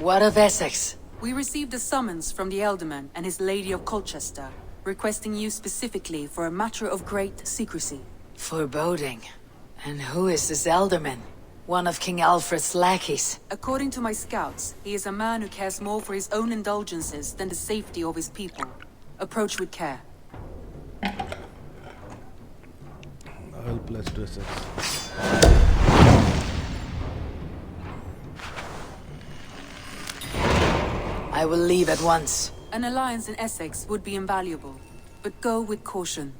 What of Essex? We received a summons from the Elderman and his Lady of Colchester, requesting you specifically for a matter of great secrecy. Foreboding. And who is this Elderman? One of King Alfred's lackeys. According to my scouts, he is a man who cares more for his own indulgences than the safety of his people. Approach with care. I'll plus to Essex. I will leave at once. An alliance in Essex would be invaluable, but go with caution.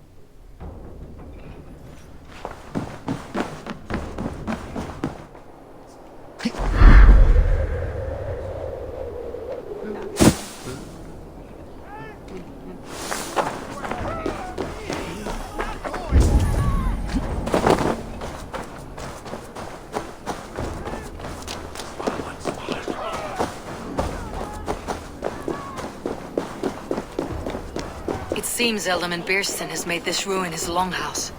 It seems Elderman Beerston has made this ruin his longhouse.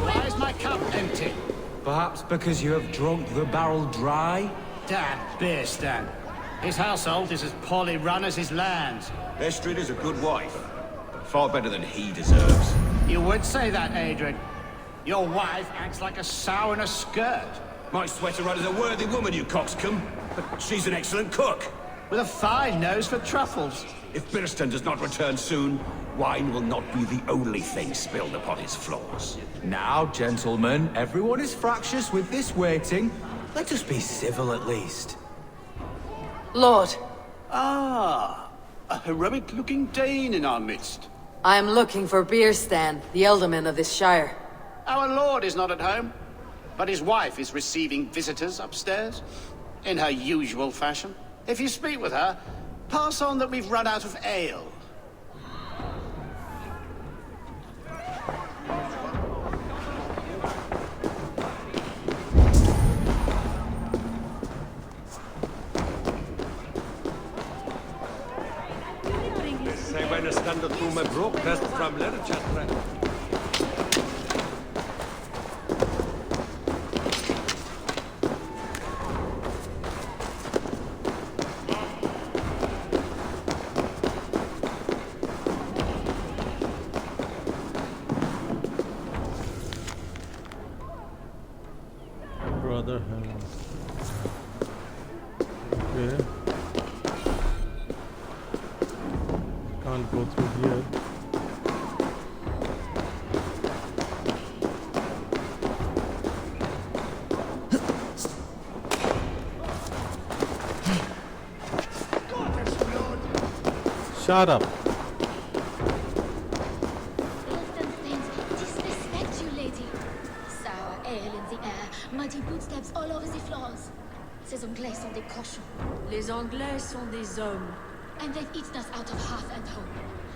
Why is my cup empty? Perhaps because you have drunk the barrel dry? Damn Beerston. His household is as poorly run as his lands. Estrid is a good wife. Far better than he deserves. You would say that, Adrian. Your wife acts like a sow in a skirt. My sweater run is a worthy woman, you coxcomb. But she's an excellent cook. With a fine nose for truffles. If Birston does not return soon, wine will not be the only thing spilled upon his floors. Now, gentlemen, everyone is fractious with this waiting. Let us be civil at least. Lord, Ah, a heroic-looking Dane in our midst. I am looking for Beerstan, the Elderman of this shire. Our lord is not at home, but his wife is receiving visitors upstairs, in her usual fashion. If you speak with her, pass on that we've run out of ale. Say when I stand up through my broke test from literature. Brotherhood. Okay. Can't go through here. Shut up. Disrespect you, lady. Sour ale in the air, muddy footsteps all over the floors. Ces Anglais sont des cochons. Les Anglais sont des hommes. And they've eaten us out of hearth and home.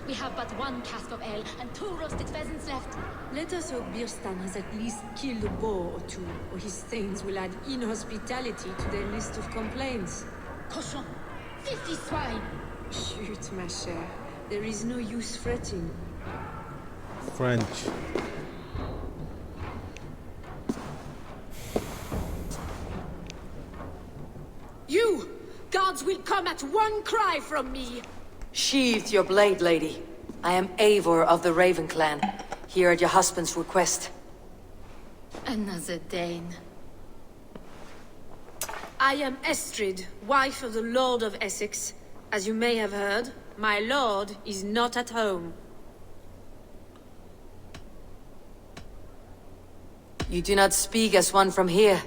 We have but one cask of ale and 2 roasted pheasants left. Let us hope Birstan has at least killed a boar or 2, or his stains will add inhospitality to their list of complaints. Cochon! Filthy swine! Shoot, ma chère. There is no use fretting. French. You! Guards will come at one cry from me! Sheathe your blade, lady. I am Eivor of the Raven clan, here at your husband's request. Another Dane. I am Estrid, wife of the Lord of Essex. As you may have heard, my lord is not at home. You do not speak as one from here.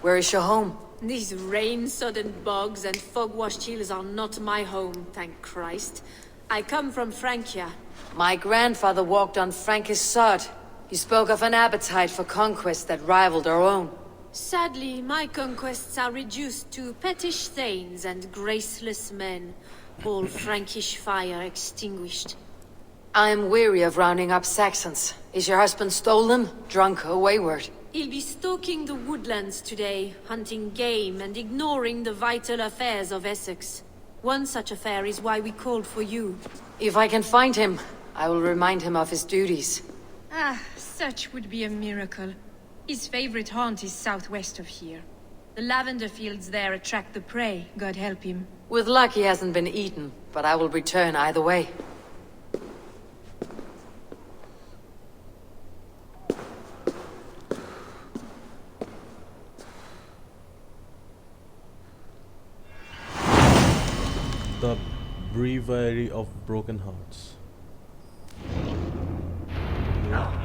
Where is your home? These rain-sodden bogs and fog-washed hills are not my home, thank Christ. I come from Francia. My grandfather walked on Frankish sod. He spoke of an appetite for conquest that rivaled our own. Sadly, my conquests are reduced to pettish thanes and graceless men, all Frankish fire extinguished. I am weary of rounding up Saxons. Is your husband stolen, drunk, or wayward? He'll be stalking the woodlands today, hunting game and ignoring the vital affairs of Essex. One such affair is why we called for you. If I can find him, I will remind him of his duties. Ah, Such would be a miracle. His favorite haunt is southwest of here. The lavender fields there attract the prey, God help him. With luck he hasn't been eaten, but I will return either way. The Breviary of Broken Hearts.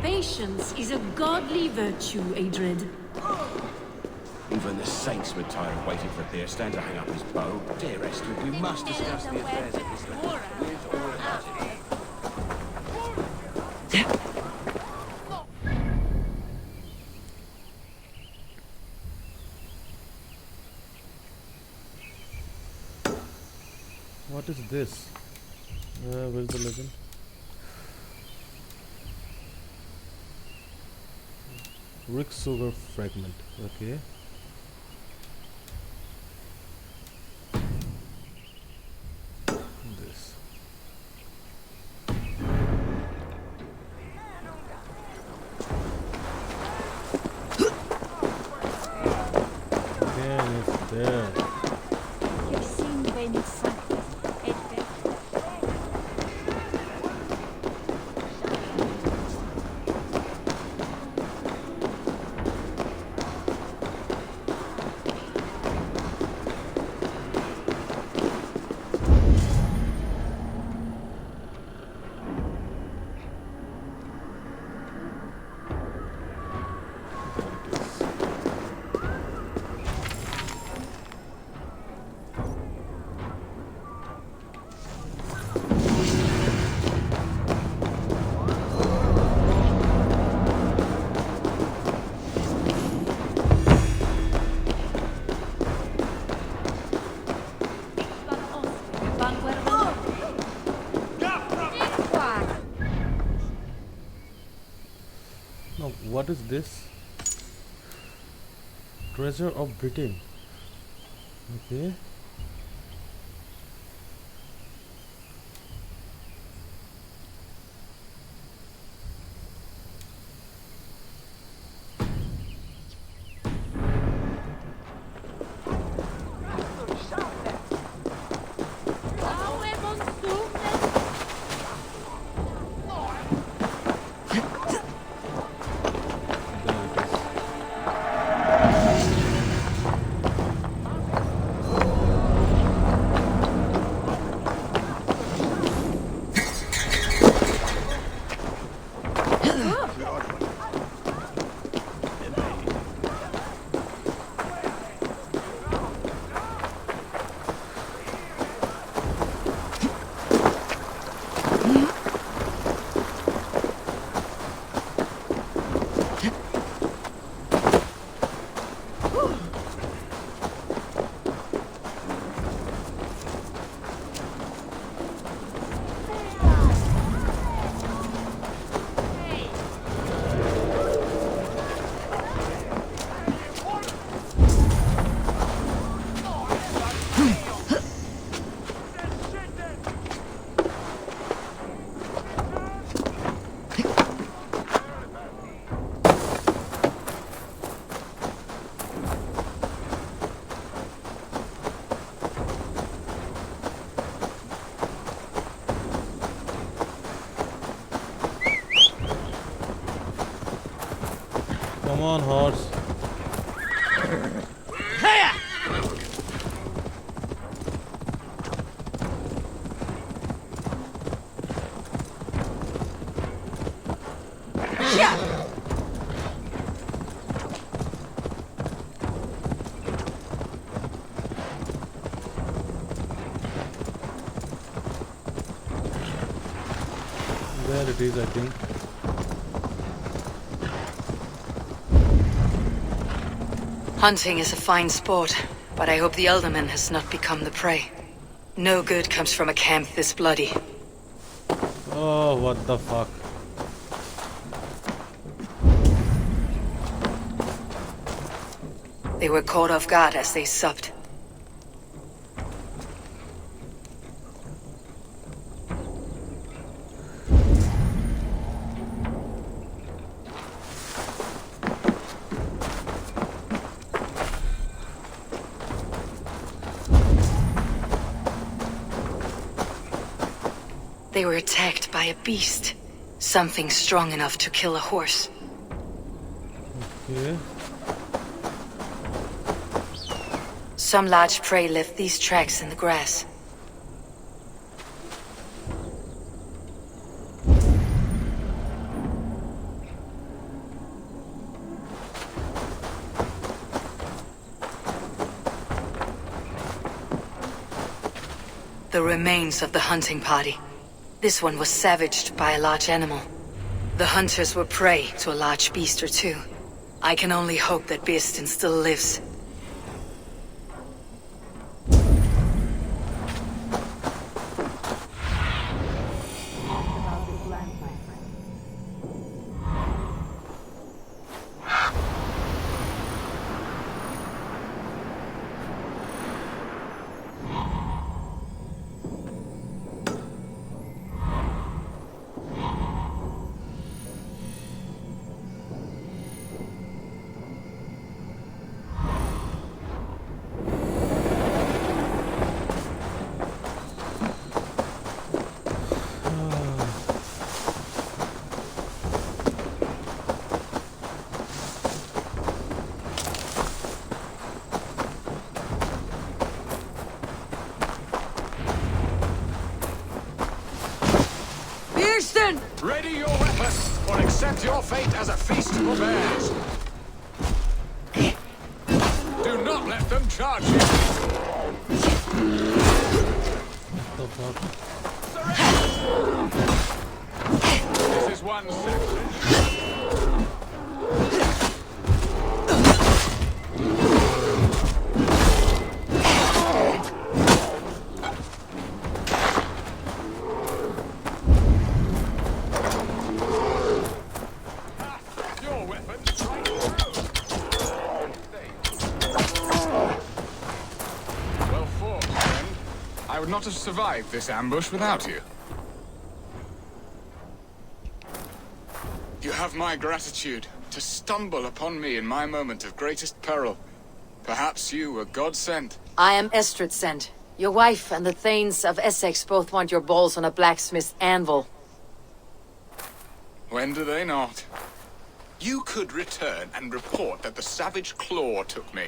Patience is a godly virtue, Adred. Even the saints would tire of waiting for Theorstan to hang up his bow. Dear Esther, we must discuss the affairs of this land with or without it. What is this? Where's the legend? Rick Sugar fragment. Okay. This. Again, it's there. What is this? Treasure of Britain. Okay. Come on, horse. There it is, I think. Hunting is a fine sport, but I hope the Elderman has not become the prey. No good comes from a camp this bloody. Oh, what the fuck. They were caught off guard as they supped. They were attacked by a beast. Something strong enough to kill a horse. Okay. Some large prey left these tracks in the grass. The remains of the hunting party. This one was savaged by a large animal. The hunters were prey to a large beast or two. I can only hope that Birsten still lives. Ready your weapons, or accept your fate as a feast for bears. Do not let them charge you. This is one section. I would not have survived this ambush without you. You have my gratitude to stumble upon me in my moment of greatest peril. Perhaps you were God-sent. I am Estrid sent. Your wife and the Thanes of Essex both want your balls on a blacksmith's anvil. When do they not? You could return and report that the savage claw took me.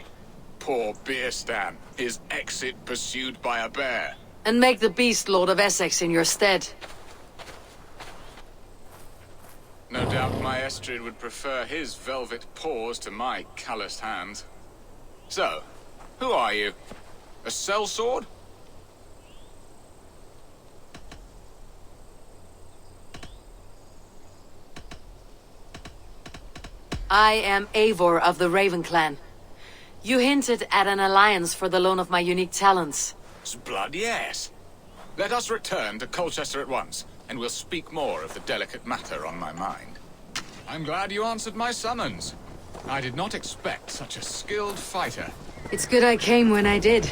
Poor Birsten, his exit pursued by a bear. And make the beast Lord of Essex in your stead. No doubt my Estrid would prefer his velvet paws to my calloused hands. So, who are you? A sellsword? I am Eivor of the Raven clan. You hinted at an alliance for the loan of my unique talents. Blood, yes. Let us return to Colchester at once, and we'll speak more of the delicate matter on my mind. I'm glad you answered my summons. I did not expect such a skilled fighter. It's good I came when I did.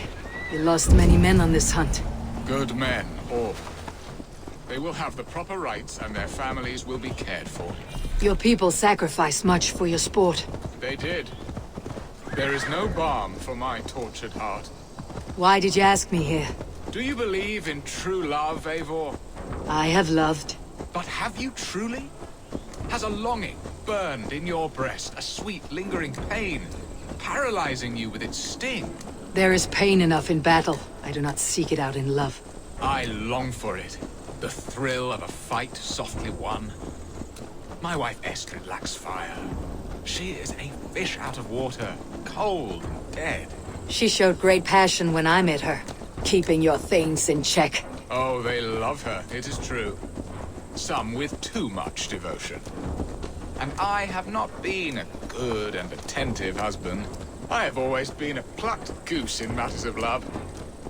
You lost many men on this hunt. Good men, all. They will have the proper rights, and their families will be cared for. Your people sacrificed much for your sport. They did. There is no balm for my tortured heart. Why did you ask me here? Do you believe in true love, Eivor? I have loved. But have you truly? Has a longing burned in your breast, a sweet, lingering pain, paralyzing you with its sting? There is pain enough in battle. I do not seek it out in love. I long for it. The thrill of a fight softly won. My wife Estrid lacks fire. She is a fish out of water, cold and dead. She showed great passion when I met her, keeping your things in check. Oh, they love her, it is true. Some with too much devotion. And I have not been a good and attentive husband. I have always been a plucked goose in matters of love.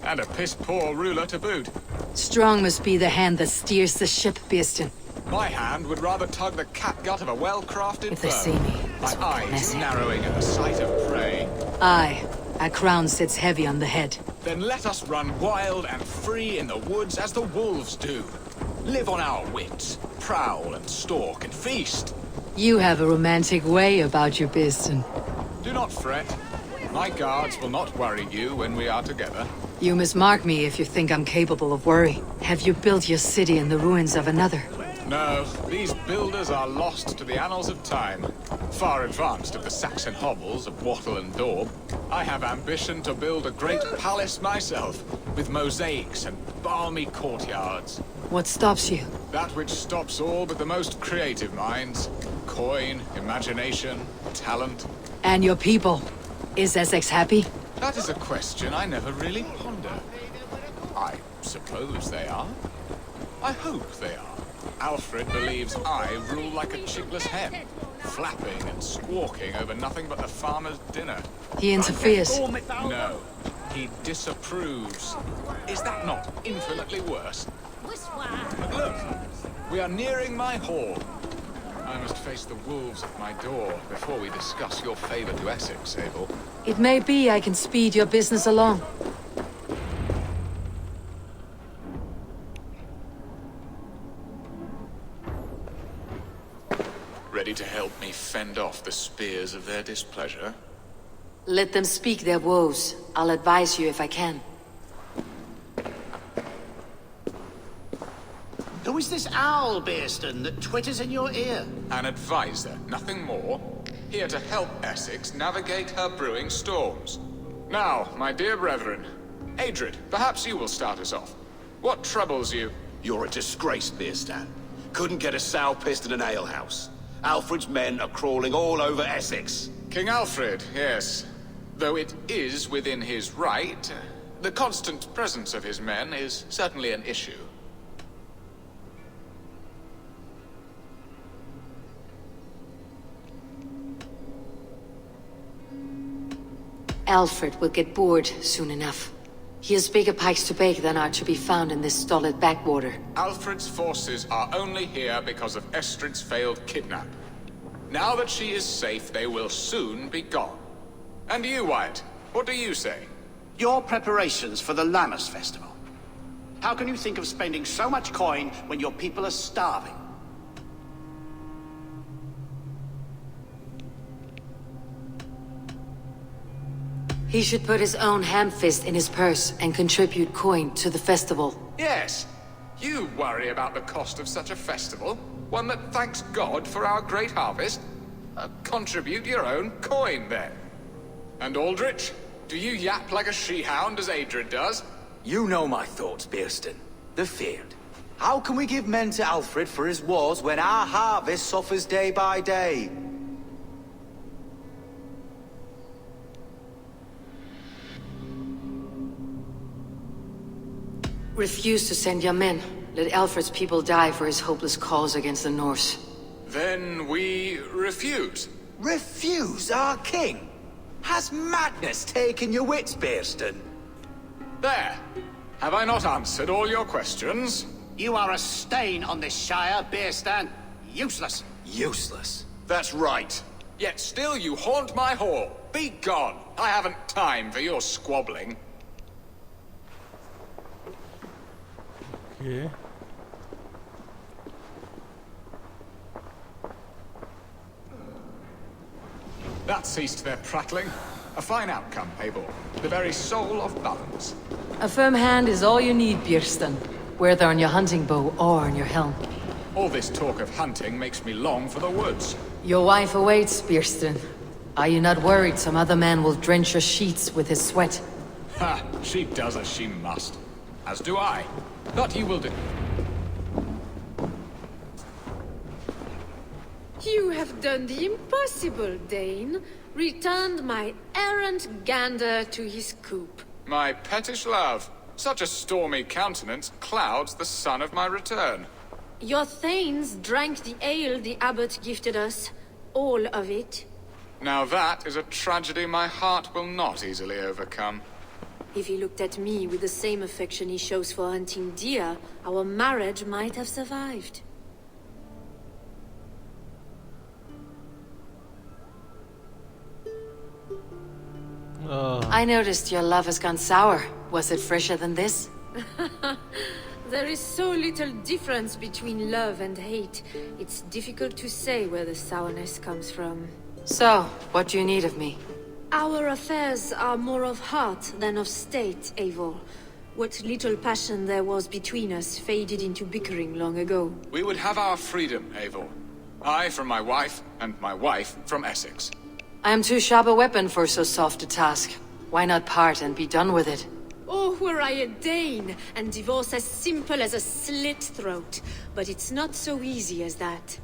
And a piss-poor ruler to boot. Strong must be the hand that steers the ship, Birsten. My hand would rather tug the catgut of a well-crafted bow. If they see me, my eyes narrowing at the sight of prey. Aye, a crown sits heavy on the head. Then let us run wild and free in the woods as the wolves do. Live on our wits, prowl and stalk and feast. You have a romantic way about you, Birsten. Do not fret. My guards will not worry you when we are together. You mismark me if you think I'm capable of worry. Have you built your city in the ruins of another? No, these builders are lost to the annals of time. Far advanced of the Saxon hovels of Wattle and Daub, I have ambition to build a great palace myself, with mosaics and balmy courtyards. What stops you? That which stops all but the most creative minds. Coin, imagination, talent. And your people? Is Essex happy? That is a question I never really ponder. I suppose they are. I hope they are. Alfred believes I rule like a chickless hen, flapping and squawking over nothing but the farmer's dinner. He interferes. No, he disapproves. Is that not infinitely worse? But look, we are nearing my hall. I must face the wolves at my door before we discuss your favor to Essex, Eivor. It may be I can speed your business along. Ready to help me fend off the spears of their displeasure? Let them speak their woes. I'll advise you if I can. Who is this owl, Bearston, that twitters in your ear? An advisor, nothing more. Here to help Essex navigate her brewing storms. Now, my dear brethren, Adrid, perhaps you will start us off. What troubles you? You're a disgrace, Beerstan. Couldn't get a sow pissed in an alehouse. Alfred's men are crawling all over Essex. King Alfred, yes. Though it is within his right, the constant presence of his men is certainly an issue. Alfred will get bored soon enough. He has bigger pikes to bake than are to be found in this stolid backwater. Alfred's forces are only here because of Estrid's failed kidnap. Now that she is safe, they will soon be gone. And you, Wyatt, what do you say? Your preparations for the Lammas Festival. How can you think of spending so much coin when your people are starving? He should put his own ham-fist in his purse and contribute coin to the festival. Yes. You worry about the cost of such a festival? One that thanks God for our great harvest? Contribute your own coin, then. And Aldrich, do you yap like a she-hound as Adrid does? You know my thoughts, Bearston. The feared. How can we give men to Alfred for his wars when our harvest suffers day by day? Refuse to send your men. Let Alfred's people die for his hopeless cause against the Norse. Then we refuse. Refuse our king? Has madness taken your wits, Bearston? There. Have I not answered all your questions? You are a stain on this shire, Bearstan. Useless. Useless? That's right. Yet still you haunt my hall. Be gone. I haven't time for your squabbling. Okay. That ceased their prattling. A fine outcome, Eivor. The very soul of balance. A firm hand is all you need, Björsten. Whether on your hunting bow or on your helm. All this talk of hunting makes me long for the woods. Your wife awaits, Björsten. Are you not worried some other man will drench your sheets with his sweat? Ha! She does as she must. As do I. But you will do. You have done the impossible, Dane. Returned my errant gander to his coop. My pettish love. Such a stormy countenance clouds the sun of my return. Your thanes drank the ale the abbot gifted us. All of it. Now that is a tragedy my heart will not easily overcome. If he looked at me with the same affection he shows for hunting deer, our marriage might have survived. I noticed your love has gone sour. Was it fresher than this? There is so little difference between love and hate. It's difficult to say where the sourness comes from. So, what do you need of me? Our affairs are more of heart than of state, Eivor. What little passion there was between us faded into bickering long ago. We would have our freedom, Eivor. I from my wife, and my wife from Essex. I am too sharp a weapon for so soft a task. Why not part and be done with it? Oh, were I a Dane, and divorce as simple as a slit throat. But it's not so easy as that.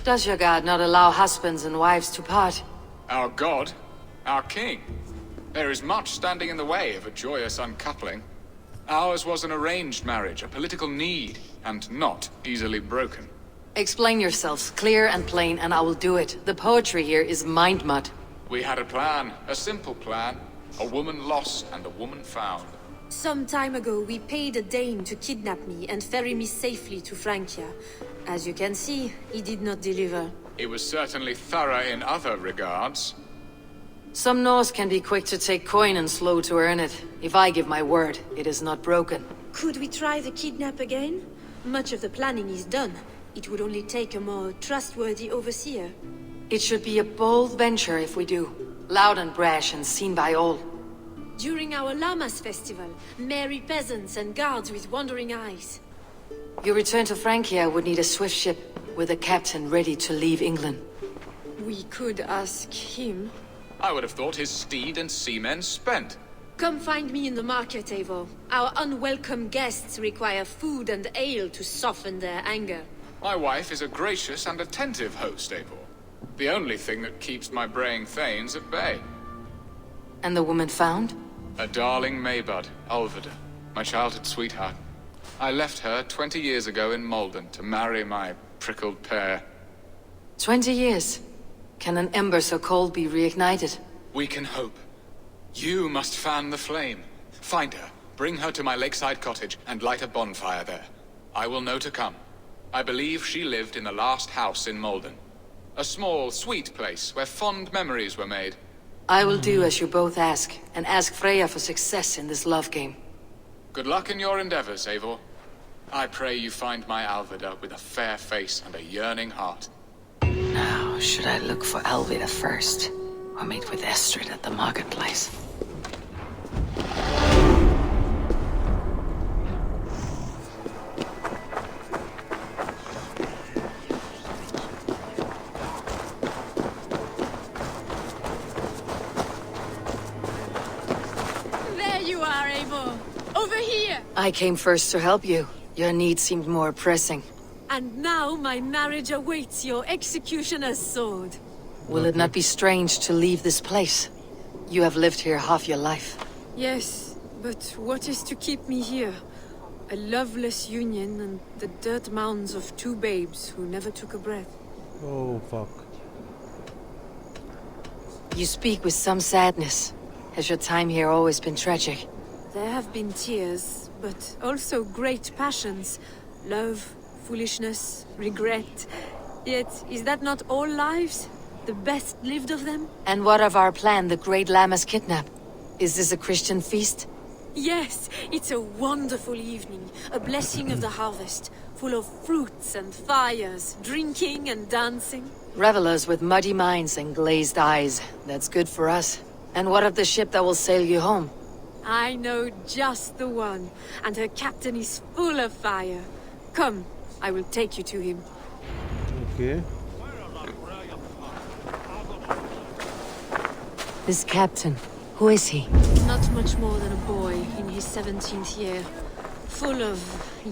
Does your god not allow husbands and wives to part? Our god, our king. There is much standing in the way of a joyous uncoupling. Ours was an arranged marriage, a political need, and not easily broken. Explain yourselves, clear and plain, and I will do it. The poetry here is mind mud. We had a plan, a simple plan. A woman lost and a woman found. Some time ago, we paid a Dane to kidnap me and ferry me safely to Francia. As you can see, he did not deliver. He was certainly thorough in other regards. Some Norse can be quick to take coin and slow to earn it. If I give my word, it is not broken. Could we try the kidnap again? Much of the planning is done. It would only take a more trustworthy overseer. It should be a bold venture if we do. Loud and brash and seen by all. During our Llamas festival, merry peasants and guards with wandering eyes. Your return to Francia would need a swift ship with a captain ready to leave England. We could ask him. I would have thought his steed and seamen spent. Come find me in the market, Eivor. Our unwelcome guests require food and ale to soften their anger. My wife is a gracious and attentive host, Eivor. The only thing that keeps my braying thanes at bay. And the woman found? A darling Maybud, Ulvida, my childhood sweetheart. I left her 20 years ago in Malden to marry my prickled pear. 20 years? Can an ember so cold be reignited? We can hope. You must fan the flame. Find her, bring her to my lakeside cottage, and light a bonfire there. I will know to come. I believe she lived in the last house in Malden. A small, sweet place where fond memories were made. I will do as you both ask, and ask Freya for success in this love game. Good luck in your endeavors, Eivor. I pray you find my Alvida with a fair face and a yearning heart. Now, should I look for Alvida first, or meet with Estrid at the marketplace? There you are, Eivor. Over here! I came first to help you. Your need seemed more pressing. And now my marriage awaits your executioner's sword. Will it not be strange to leave this place? You have lived here half your life. Yes, but what is to keep me here? A loveless union and the dirt mounds of two babes who never took a breath. Oh, fuck. You speak with some sadness. Has your time here always been tragic? There have been tears, but also great passions. Love, foolishness, regret. Yet, is that not all lives? The best lived of them? And what of our plan, the Great Lammas kidnap? Is this a Christian feast? Yes, it's a wonderful evening. A blessing of the harvest. Full of fruits and fires, drinking and dancing. Revelers with muddy minds and glazed eyes. That's good for us. And what of the ship that will sail you home? I know just the one, and her captain is full of fire. Come, I will take you to him. Okay. This captain, who is he? Not much more than a boy in his 17th year. Full of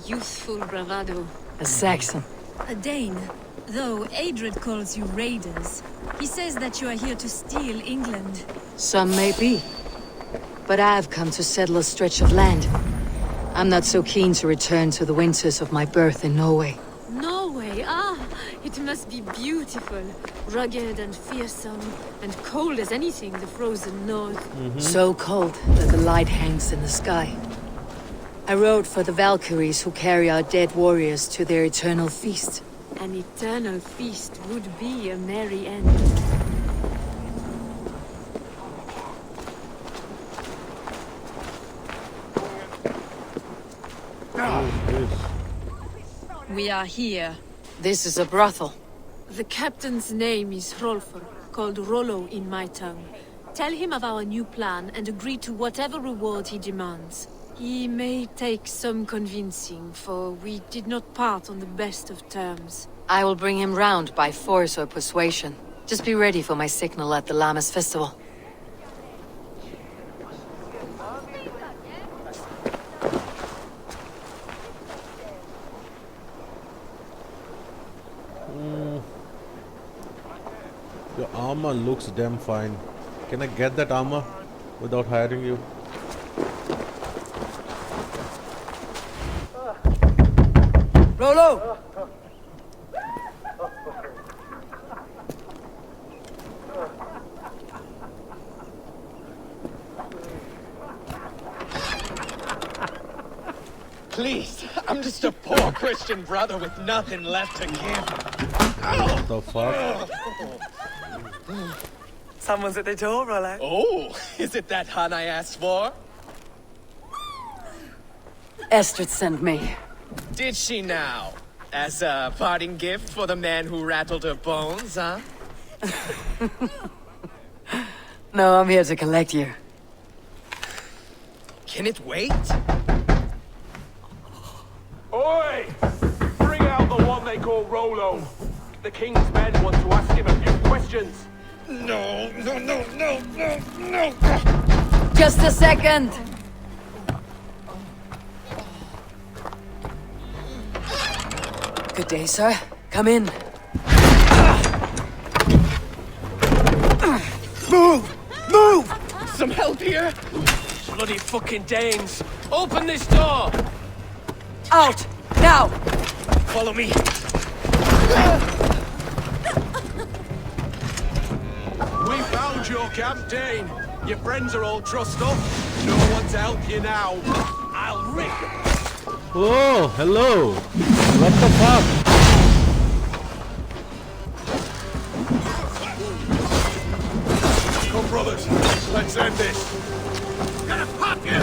youthful bravado. A Saxon. A Dane. Though Adred calls you raiders. He says that you are here to steal England. Some may be. But I've come to settle a stretch of land. I'm not so keen to return to the winters of my birth in Norway. Norway, it must be beautiful. Rugged and fearsome, and cold as anything, the frozen north. So cold that the light hangs in the sky. I rode for the Valkyries who carry our dead warriors to their eternal feast. An eternal feast would be a merry end. We are here. This is a brothel. The captain's name is Rolfer, called Rollo in my tongue. Tell him of our new plan and agree to whatever reward he demands. He may take some convincing, for we did not part on the best of terms. I will bring him round by force or persuasion. Just be ready for my signal at the Lammas festival. Your armor looks damn fine. Can I get that armor without hiring you? Rollo! Please, I'm just a poor Christian brother with nothing left to give. What the fuck? Someone's at the door, Rollo. Oh, is it that hun I asked for? Estrid sent me. Did she now? As a parting gift for the man who rattled her bones, huh? No, I'm here to collect you. Can it wait? Oi! Bring out the one they call Rollo. The king's men want to ask him a few questions. No. Just a second! Good day, sir. Come in. Move! Some help here? Bloody fucking Danes! Open this door! Out! Now! Follow me. We found your camp, Dane. Your friends are all trussed up. No one to help you now. I'll rip. Oh, hello. What the fuck? Come, brothers. Let's end this. Gonna pop you!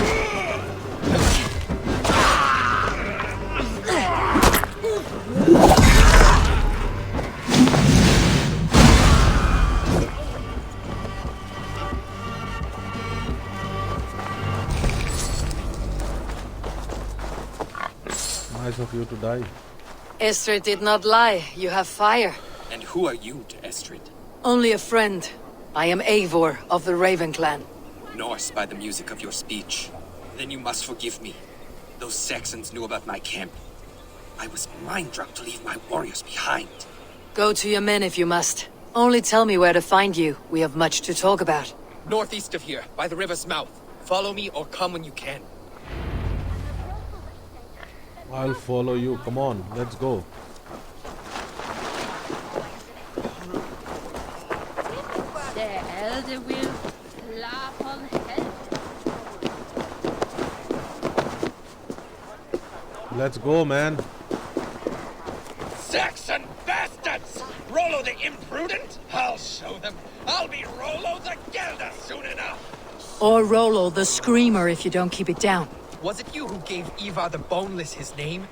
Nice of you to die. Estrid did not lie. You have fire. And who are you to Estrid? Only a friend. I am Eivor of the Raven clan. Norse by the music of your speech. Then you must forgive me. Those Saxons knew about my camp. I was mind-drunk to leave my warriors behind. Go to your men if you must. Only tell me where to find you. We have much to talk about. Northeast of here, by the river's mouth. Follow me or come when you can. I'll follow you. Come on, let's go. The elder will laugh on head. Let's go, man. Saxon bastards! Rollo the imprudent? I'll show them. I'll be Rollo the Gelder soon enough. Or Rollo the Screamer if you don't keep it down. Was it you who gave Eivor the Boneless his name?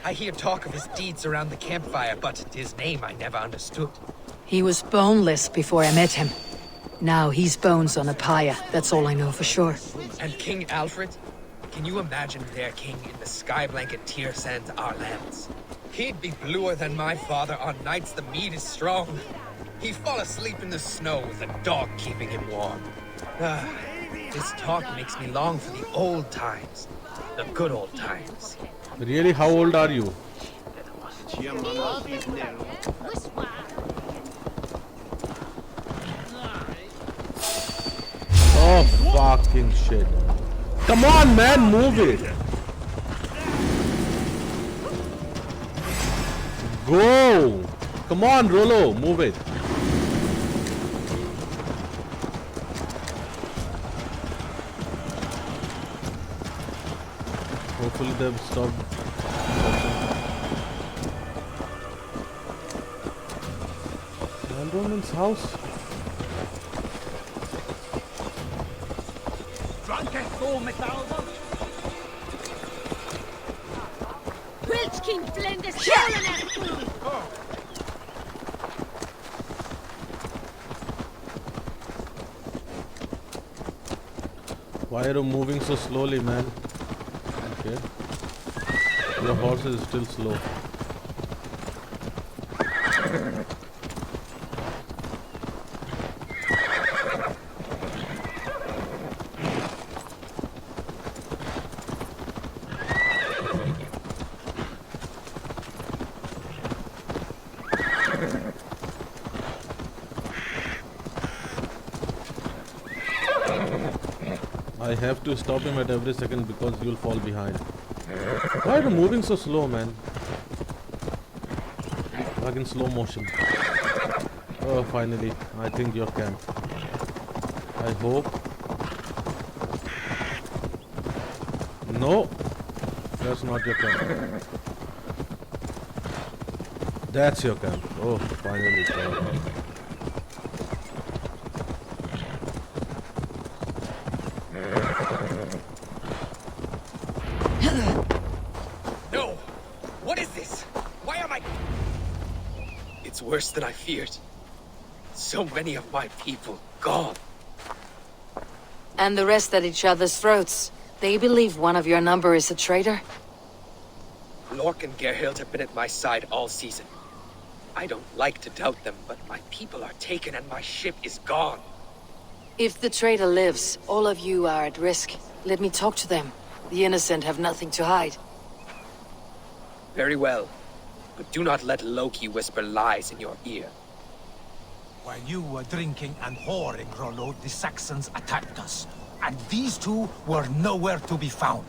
I hear talk of his deeds around the campfire, but his name I never understood. He was boneless before I met him. Now he's bones on a pyre. That's all I know for sure. And King Alfred? Can you imagine their king in the sky blanket tear sands our lands? He'd be bluer than my father on nights the mead is strong. He'd fall asleep in the snow with a dog keeping him warm. This talk makes me long for the old times. The good old times. Really, how old are you? Oh, fucking shit. Come on, man, move it. Go. Come on, Rollo, move it. Hopefully they've stopped. Roman's house. Why are you moving so slowly, man? Okay. Your horse is still slow. I have to stop him at every second because you'll fall behind. Why are you moving so slow, man? Like in slow motion. Oh, finally. I think you're camped. I hope. No. That's not your camp. That's your camp. Oh, finally. No! What is this? Why am I... It's worse than I feared. So many of my people gone. And the rest at each other's throats. They believe one of your number is a traitor? Lork and Gerhild have been at my side all season. I don't like to doubt them, but my people are taken and my ship is gone. If the traitor lives, all of you are at risk. Let me talk to them. The innocent have nothing to hide. Very well. But do not let Loki whisper lies in your ear. While you were drinking and whoring, Rollo, the Saxons attacked us. And these two were nowhere to be found.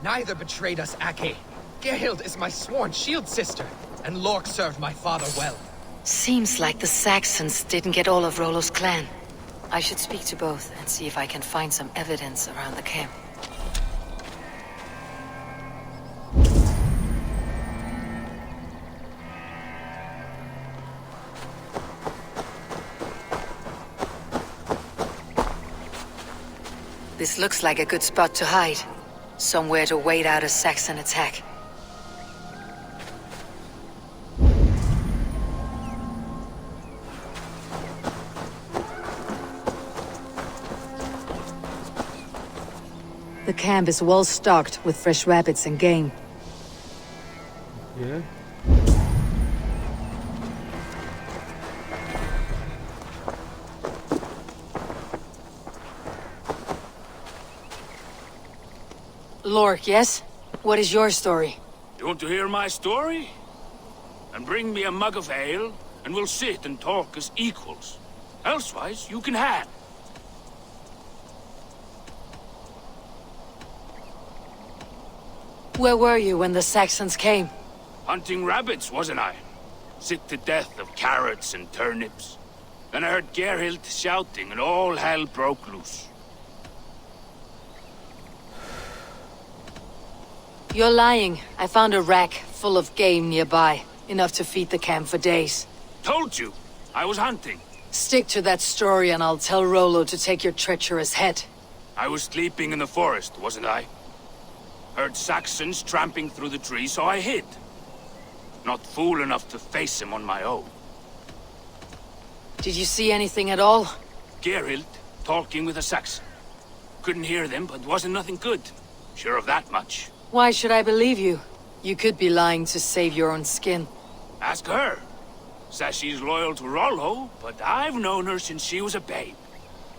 Neither betrayed us, Ake. Gerhild is my sworn shield sister, and Lork served my father well. Seems like the Saxons didn't get all of Rollo's clan. I should speak to both and see if I can find some evidence around the camp. This looks like a good spot to hide. Somewhere to wait out a Saxon attack. The camp is well stocked with fresh rabbits and game. Yeah. Lork, yes? What is your story? You want to hear my story? And bring me a mug of ale, and we'll sit and talk as equals. Elsewise, you can have. Where were you when the Saxons came? Hunting rabbits, wasn't I? Sick to death of carrots and turnips. Then I heard Gerhild shouting, and all hell broke loose. You're lying. I found a rack full of game nearby. Enough to feed the camp for days. Told you, I was hunting. Stick to that story and I'll tell Rollo to take your treacherous head. I was sleeping in the forest, wasn't I? Heard Saxons tramping through the trees, so I hid. Not fool enough to face him on my own. Did you see anything at all? Gerhild talking with a Saxon. Couldn't hear them, but wasn't nothing good. Sure of that much. Why should I believe you? You could be lying to save your own skin. Ask her. Says she's loyal to Rollo, but I've known her since she was a babe.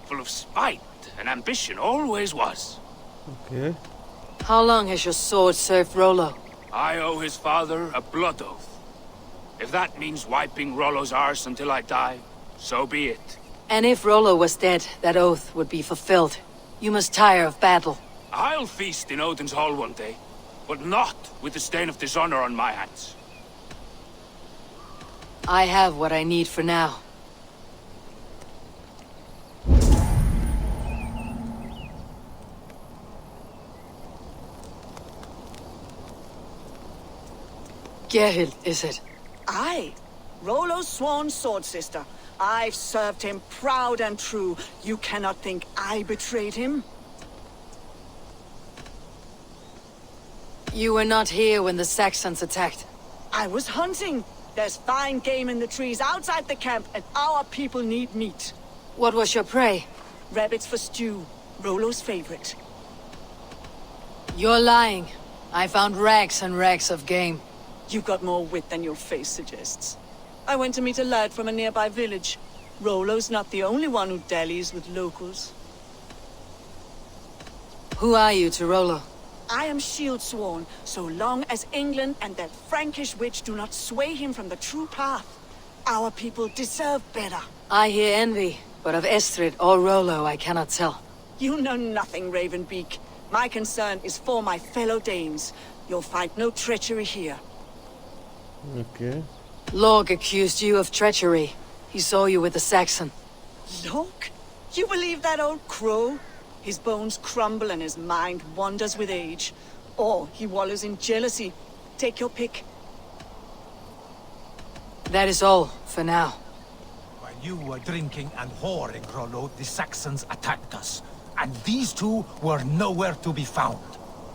Full of spite and ambition, always was. Okay. How long has your sword served Rollo? I owe his father a blood oath. If that means wiping Rollo's arse until I die, so be it. And if Rollo was dead, that oath would be fulfilled. You must tire of battle. I'll feast in Odin's hall one day, but not with the stain of dishonor on my hands. I have what I need for now. Gerhild, is it? Aye. Rollo's sworn sword sister. I've served him proud and true. You cannot think I betrayed him? You were not here when the Saxons attacked. I was hunting. There's fine game in the trees outside the camp, and our people need meat. What was your prey? Rabbits for stew. Rollo's favorite. You're lying. I found rags and rags of game. You got more wit than your face suggests. I went to meet a lad from a nearby village. Rollo's not the only one who dallies with locals. Who are you to Rollo? I am shield sworn, so long as England and that Frankish witch do not sway him from the true path. Our people deserve better. I hear envy, but of Estrid or Rollo I cannot tell. You know nothing, Ravenbeak. My concern is for my fellow Danes. You'll find no treachery here. Okay. Lorg accused you of treachery. He saw you with the Saxon. Lorg? You believe that old crow? His bones crumble and his mind wanders with age. Or he wallows in jealousy. Take your pick. That is all, for now. While you were drinking and whoring, Rollo, the Saxons attacked us. And these two were nowhere to be found.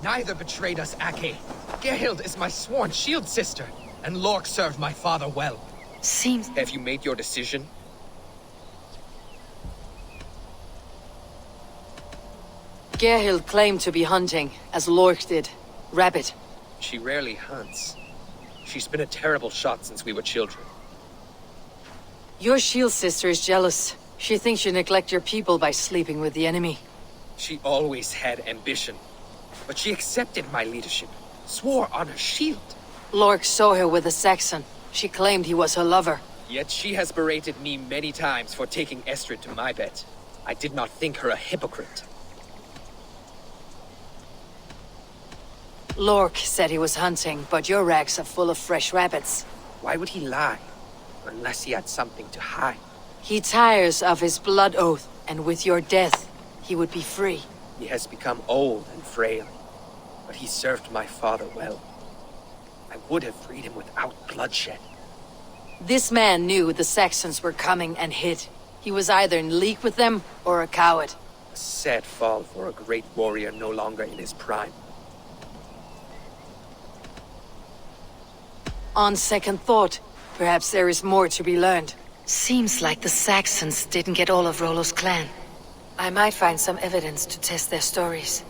Neither betrayed us, Ake. Gerhild is my sworn shield sister, and Lork served my father well. Seems... Have you made your decision? Gerhild claimed to be hunting, as Lork did. Rabbit. She rarely hunts. She's been a terrible shot since we were children. Your shield sister is jealous. She thinks you neglect your people by sleeping with the enemy. She always had ambition. But she accepted my leadership. Swore on her shield. Lork saw her with a Saxon. She claimed he was her lover. Yet she has berated me many times for taking Estrid to my bed. I did not think her a hypocrite. Lork said he was hunting, but your racks are full of fresh rabbits. Why would he lie? Unless he had something to hide. He tires of his blood oath, and with your death, he would be free. He has become old and frail, but he served my father well. I would have freed him without bloodshed. This man knew the Saxons were coming and hid. He was either in league with them, or a coward. A sad fall for a great warrior no longer in his prime. On second thought, perhaps there is more to be learned. Seems like the Saxons didn't get all of Rollo's clan. I might find some evidence to test their stories.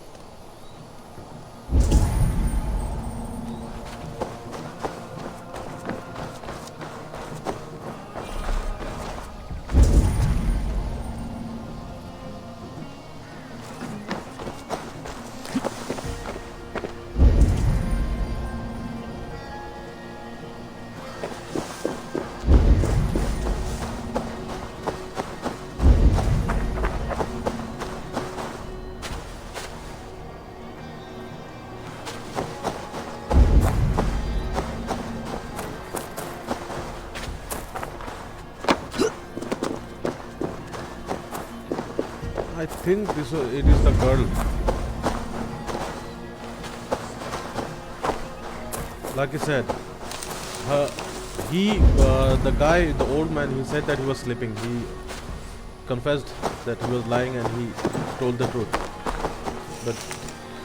I think it is the girl. Like I said, the guy, the old man, he said that he was sleeping. He confessed that he was lying and he told the truth. But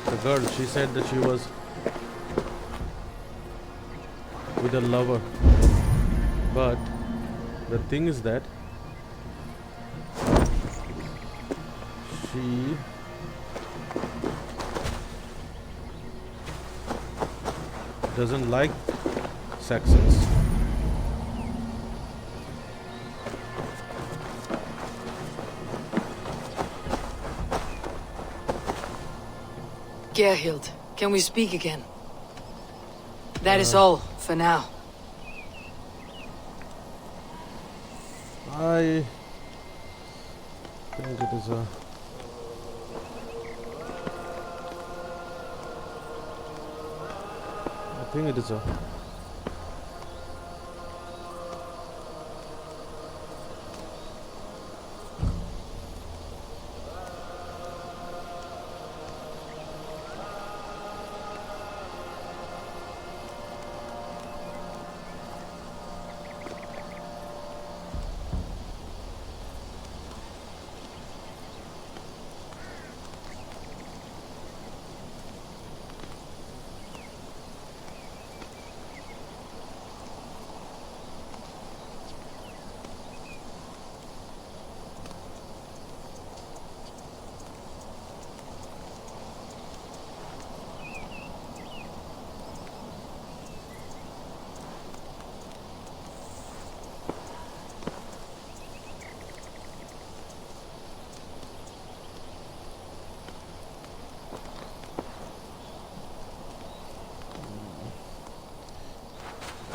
the girl, she said that she was with a lover. But the thing is that she doesn't like Saxons. Gerhild, can we speak again? That is all, for now. I think it is a... I think it is a...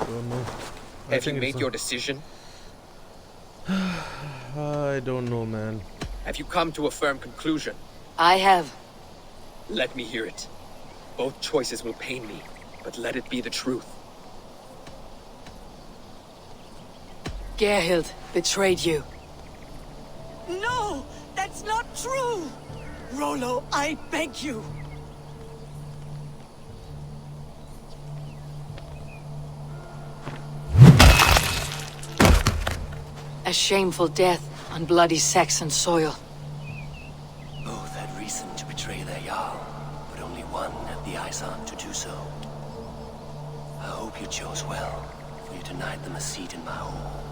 Don't know. Have you made your decision? I don't know, man. Have you come to a firm conclusion? I have. Let me hear it. Both choices will pain me, but let it be the truth. Gerhild betrayed you. No! That's not true! Rollo, I beg you! A shameful death on bloody Saxon soil. Both had reason to betray their Jarl, but only one had the Ecer to do so. I hope you chose well, for you denied them a seat in my hall.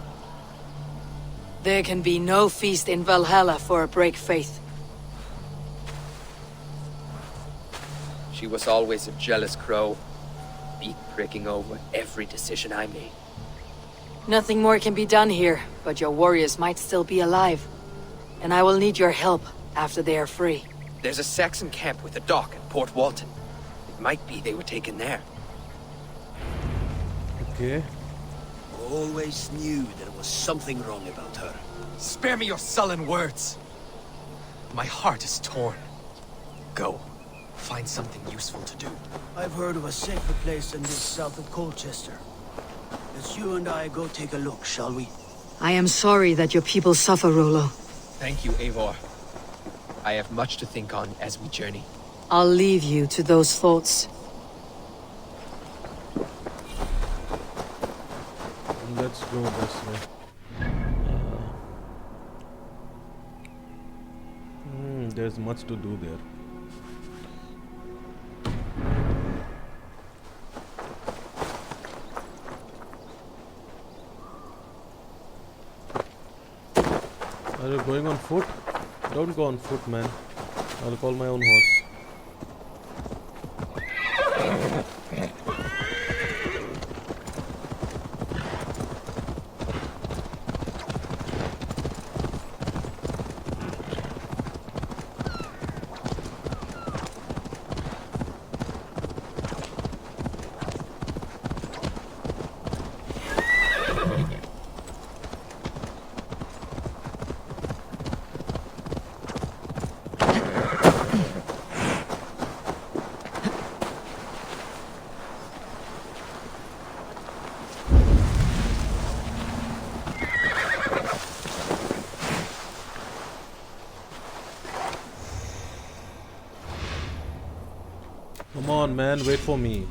There can be no feast in Valhalla for a break faith. She was always a jealous crow, beak-pricking over every decision I made. Nothing more can be done here, but your warriors might still be alive. And I will need your help after they are free. There's a Saxon camp with a dock at Port Walton. It might be they were taken there. Okay. Always knew there was something wrong about her. Spare me your sullen words. My heart is torn. Go. Find something useful to do. I've heard of a sacred place in this south of Colchester. Let's you and I go take a look, shall we? I am sorry that your people suffer, Rollo. Thank you, Eivor. I have much to think on as we journey. I'll leave you to those thoughts. Let's go this way. There's much to do there. Are you going on foot? Don't go on foot, man. I'll call my own horse. Come on, man, wait for me.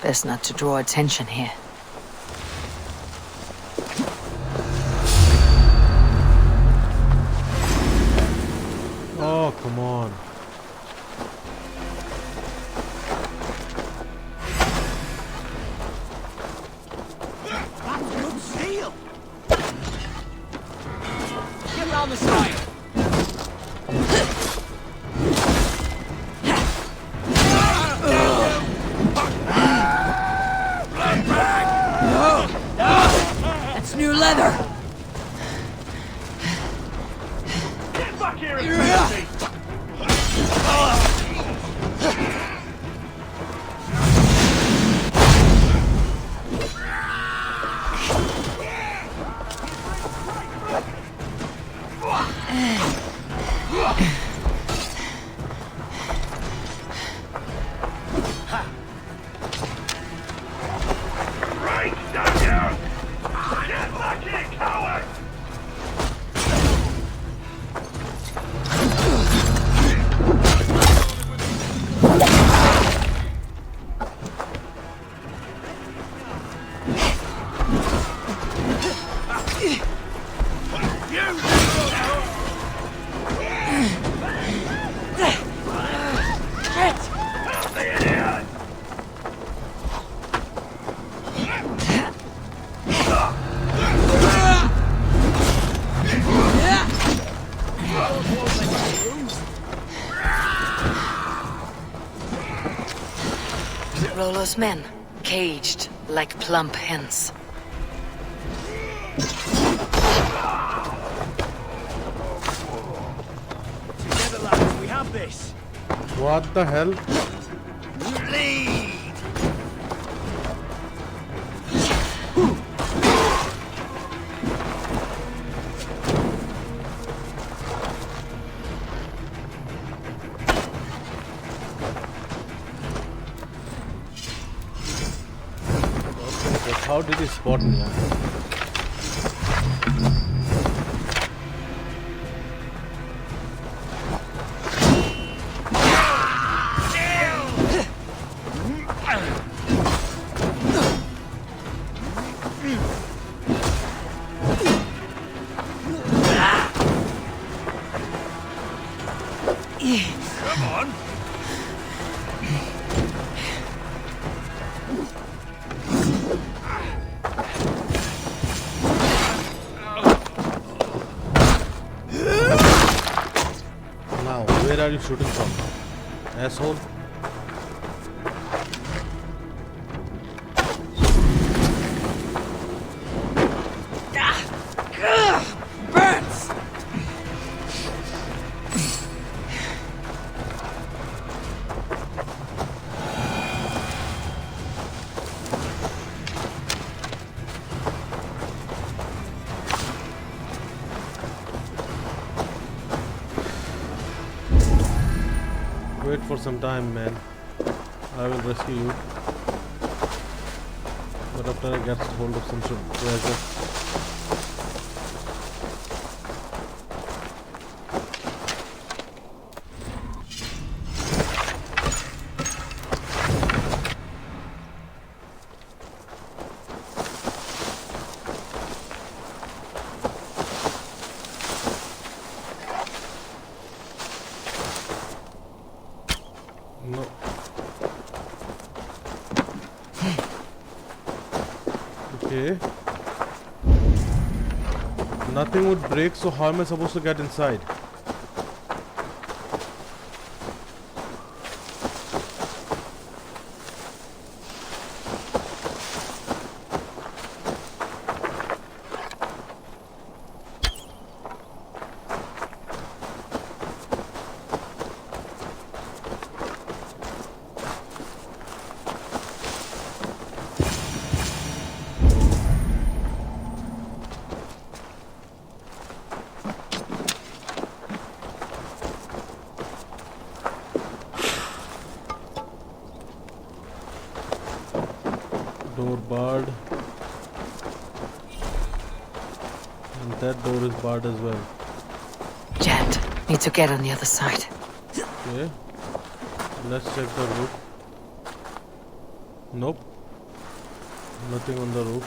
Best not to draw attention here. Oh, come on. That's good steel! Get around the side! That's new leather! Get back here and face me! Right, stand down! Get back here, coward! Rollo's men, caged like plump hens. Together, lads, we have this. What the hell? Lead! How did he spot me? Come on! Where are you shooting from, asshole? Burns! Wait for some time, man. I will rescue you. But after I get hold of some treasure. No. Okay. Nothing would break, so how am I supposed to get inside? Door barred, and that door is barred as well. Jet, need to get on the other side. Okay, let's check the roof. Nope, nothing on the roof.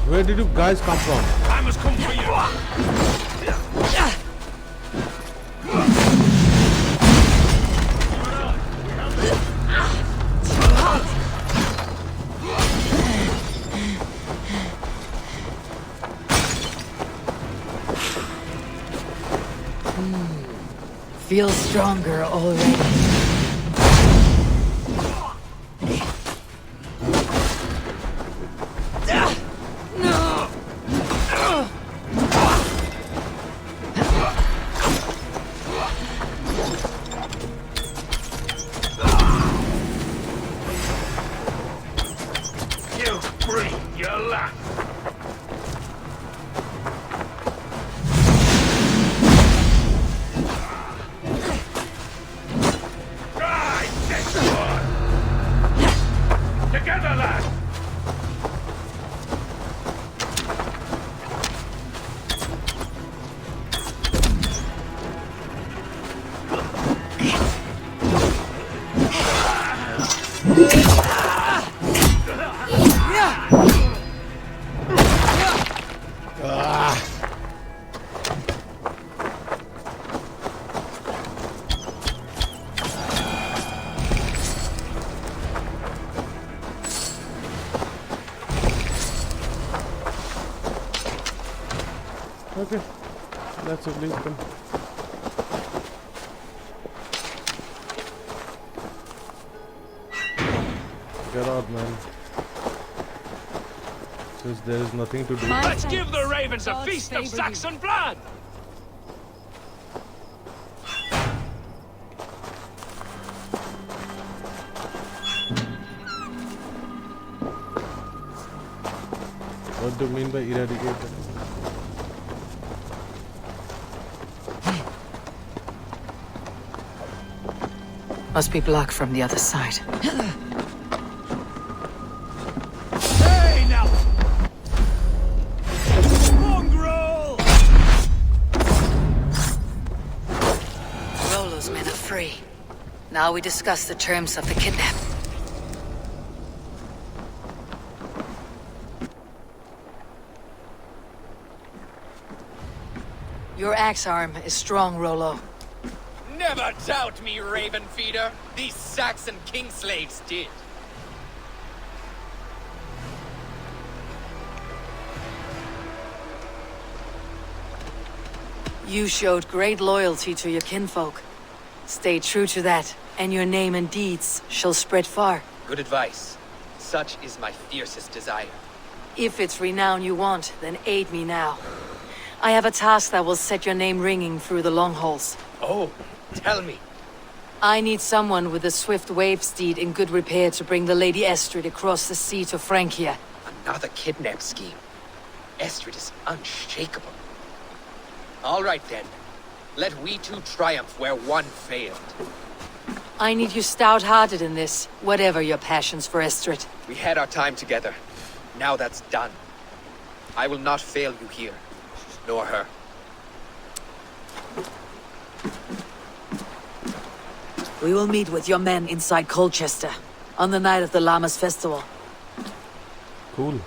Where did you guys come from? I must come for you! Feel stronger already. You breathe your last. Together, lad! Okay, Let's release them. Get out, man. Since there is nothing to do. Let's give the ravens a feast of Saxon blood! What do you mean by eradicate? Must be blocked from the other side. Hey, now! Mongrel! Rollo's men are free. Now we discuss the terms of the kidnap. Your axe arm is strong, Rollo. Never doubt me, Raven Feeder. These Saxon king slaves did. You showed great loyalty to your kinfolk. Stay true to that, and your name and deeds shall spread far. Good advice. Such is my fiercest desire. If it's renown you want, then aid me now. I have a task that will set your name ringing through the long halls. Oh, tell me. I need someone with a swift wave steed in good repair to bring the Lady Estrid across the sea to Francia. Another kidnap scheme. Estrid is unshakable. All right then. Let we two triumph where one failed. I need you stout-hearted in this, whatever your passions for Estrid. We had our time together. Now that's done. I will not fail you here. Nor her. We will meet with your men inside Colchester, on the night of the Llamas Festival. Cool.